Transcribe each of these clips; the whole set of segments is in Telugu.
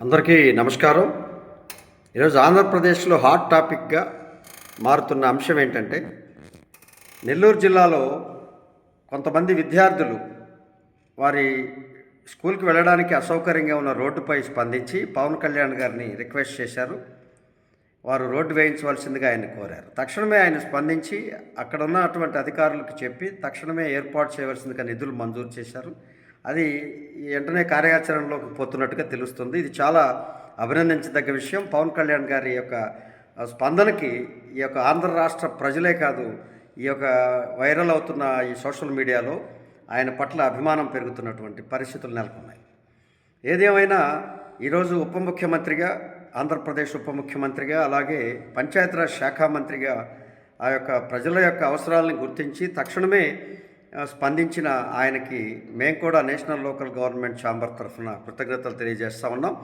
అందరికీ నమస్కారం. ఈరోజు ఆంధ్రప్రదేశ్లో హాట్ టాపిక్గా మారుతున్న అంశం ఏంటంటే, నెల్లూరు జిల్లాలో కొంతమంది విద్యార్థులు వారి స్కూల్కి వెళ్ళడానికి అసౌకర్యంగా ఉన్న రోడ్డుపై స్పందించి పవన్ కళ్యాణ్ గారిని రిక్వెస్ట్ చేశారు. వారు రోడ్డు వేయించవలసిందిగా ఆయన కోరారు. తక్షణమే ఆయన స్పందించి అక్కడ ఉన్నటువంటి అధికారులకు చెప్పి తక్షణమే ఏర్పాటు చేయవలసిందిగా నిధులు మంజూరు చేశారు. అది వెంటనే కార్యాచరణలోకి పోతున్నట్టుగా తెలుస్తుంది. ఇది చాలా అభినందించదగ్గ విషయం. పవన్ కళ్యాణ్ గారి యొక్క స్పందనకి ఈ యొక్క ఆంధ్ర రాష్ట్ర ప్రజలే కాదు, ఈ యొక్క వైరల్ అవుతున్న ఈ సోషల్ మీడియాలో ఆయన పట్ల అభిమానం పెరుగుతున్నటువంటి పరిస్థితులు నెలకొన్నాయి. ఏదేమైనా ఈరోజు ఉప ముఖ్యమంత్రిగా, ఆంధ్రప్రదేశ్ ఉప ముఖ్యమంత్రిగా, అలాగే పంచాయతీరాజ్ శాఖ మంత్రిగా ఆ యొక్క ప్రజల యొక్క అవసరాలను గుర్తించి తక్షణమే స్పందించిన ఆయనకి మేము కూడా నేషనల్ లోకల్ గవర్నమెంట్ ఛాంబర్ తరఫున కృతజ్ఞతలు తెలియజేస్తూ ఉన్నాం.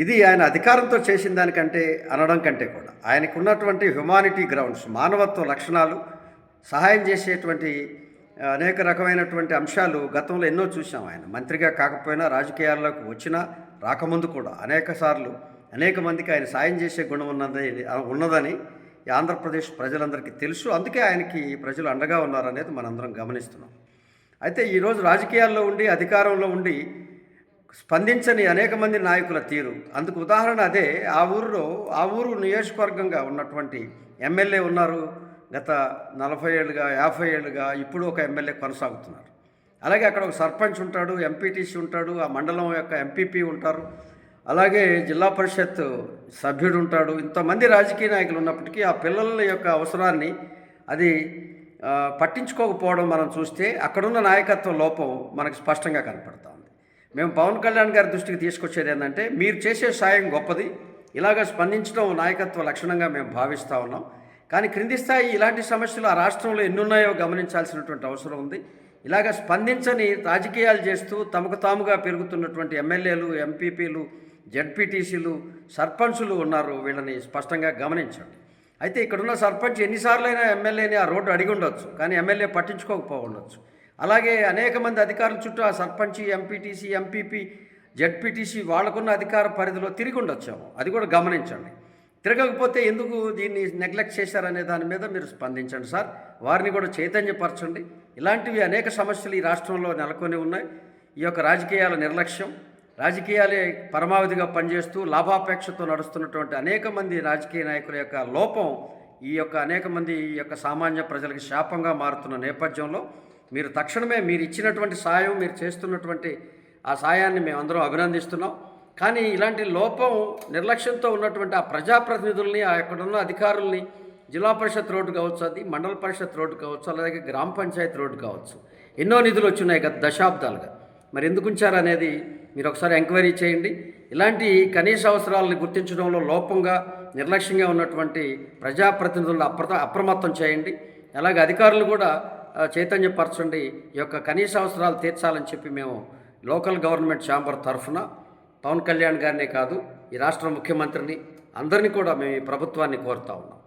ఇది ఆయన అధికారంతో చేసిన దానికంటే అనడం కంటే కూడా ఆయనకు ఉన్నటువంటి హ్యుమానిటీ గ్రౌండ్స్, మానవత్వ లక్షణాలు, సహాయం చేసేటువంటి అనేక రకమైనటువంటి అంశాలు గతంలో ఎన్నో చూసాం. ఆయన మంత్రిగా కాకపోయినా రాజకీయాల్లోకి వచ్చినా రాకముందు కూడా అనేక మందికి ఆయన సాయం చేసే గుణం ఉన్నదని ఈ ఆంధ్రప్రదేశ్ ప్రజలందరికీ తెలుసు. అందుకే ఆయనకి ప్రజలు అండగా ఉన్నారనేది మనందరం గమనిస్తున్నాం. అయితే ఈరోజు రాజకీయాల్లో ఉండి అధికారంలో ఉండి స్పందించని అనేక మంది నాయకుల తీరు, అందుకు ఉదాహరణ అదే. ఆ ఊరు నియోజకవర్గంగా ఉన్నటువంటి ఎమ్మెల్యే ఉన్నారు. గత 40 ఏళ్ళుగా 50 ఏళ్ళుగా ఇప్పుడు ఒక ఎమ్మెల్యే కొనసాగుతున్నారు. అలాగే అక్కడ ఒక సర్పంచ్ ఉంటాడు, ఎంపీటీసీ ఉంటాడు, ఆ మండలం యొక్క ఎంపీపీ ఉంటారు, అలాగే జిల్లా పరిషత్ సభ్యుడు ఉంటాడు. ఇంతమంది రాజకీయ నాయకులు ఉన్నప్పటికీ ఆ పిల్లల యొక్క అవసరాన్ని అది పట్టించుకోకపోవడం మనం చూస్తే అక్కడున్న నాయకత్వ లోపం మనకు స్పష్టంగా కనపడుతూ ఉంది. మేము పవన్ కళ్యాణ్ గారి దృష్టికి తీసుకొచ్చేది ఏంటంటే, మీరు చేసే సాయం గొప్పది, ఇలాగ స్పందించడం నాయకత్వ లక్షణంగా మేము భావిస్తూ ఉన్నాం. కానీ క్రింది స్థాయి ఇలాంటి సమస్యలు ఆ రాష్ట్రంలో ఎన్నున్నాయో గమనించాల్సినటువంటి అవసరం ఉంది. ఇలాగ స్పందించని రాజకీయాలు చేస్తూ తమకు తాముగా పెరుగుతున్నటువంటి ఎమ్మెల్యేలు, ఎంపీపీలు, జడ్పీటీసీలు, సర్పంచులు ఉన్నారు. వీళ్ళని స్పష్టంగా గమనించండి. అయితే ఇక్కడున్న సర్పంచ్ ఎన్నిసార్లైనా ఎమ్మెల్యేని ఆ రోడ్డు అడిగి ఉండొచ్చు, కానీ ఎమ్మెల్యే పట్టించుకోకపోవచ్చు. అలాగే అనేక మంది అధికారుల చుట్టూ ఆ సర్పంచ్, ఎంపీటీసీ, ఎంపీపీ, జడ్పీటీసీ వాళ్ళకున్న అధికార పరిధిలో తిరిగి ఉండొచ్చాము. అది కూడా గమనించండి. తిరగకపోతే ఎందుకు దీన్ని నెగ్లెక్ట్ చేశారనే దాని మీద మీరు స్పందించండి సార్. వారిని కూడా చైతన్యపరచండి. ఇలాంటివి అనేక సమస్యలు ఈ రాష్ట్రంలో నెలకొని ఉన్నాయి. ఈ యొక్క రాజకీయాల నిర్లక్ష్యం, రాజకీయాలే పరమావధిగా పనిచేస్తూ లాభాపేక్షతో నడుస్తున్నటువంటి అనేక మంది రాజకీయ నాయకుల యొక్క లోపం ఈ యొక్క సామాన్య ప్రజలకు శాపంగా మారుతున్న నేపథ్యంలో మీరు తక్షణమే మీరు ఇచ్చినటువంటి సాయం, మీరు చేస్తున్నటువంటి ఆ సాయాన్ని మేమందరం అభినందిస్తున్నాం. కానీ ఇలాంటి లోపం, నిర్లక్ష్యంతో ఉన్నటువంటి ఆ ప్రజాప్రతినిధుల్ని, ఆ ఎక్కడున్న అధికారుల్ని, జిల్లా పరిషత్ రోడ్డు కావచ్చు, అది మండల పరిషత్ రోడ్డు కావచ్చు, అలాగే గ్రామ పంచాయతీ రోడ్డు కావచ్చు, ఎన్నో నిధులు వచ్చున్నాయి గత దశాబ్దాలుగా. మరి ఎందుకు ఉంచారనేది మీరు ఒకసారి ఎంక్వైరీ చేయండి. ఇలాంటి కనీస అవసరాలను గుర్తించడంలో లోపంగా, నిర్లక్ష్యంగా ఉన్నటువంటి ప్రజాప్రతినిధులను అప్రమత్తం చేయండి. అలాగే అధికారులు కూడా చైతన్యపరచండి. ఈ యొక్క కనీస అవసరాలు తీర్చాలని చెప్పి మేము లోకల్ గవర్నమెంట్ ఛాంబర్ తరఫున పవన్ కళ్యాణ్ గారినే కాదు, ఈ రాష్ట్ర ముఖ్యమంత్రిని, అందరినీ కూడా మేము ఈ ప్రభుత్వాన్ని కోరుతా ఉన్నాం.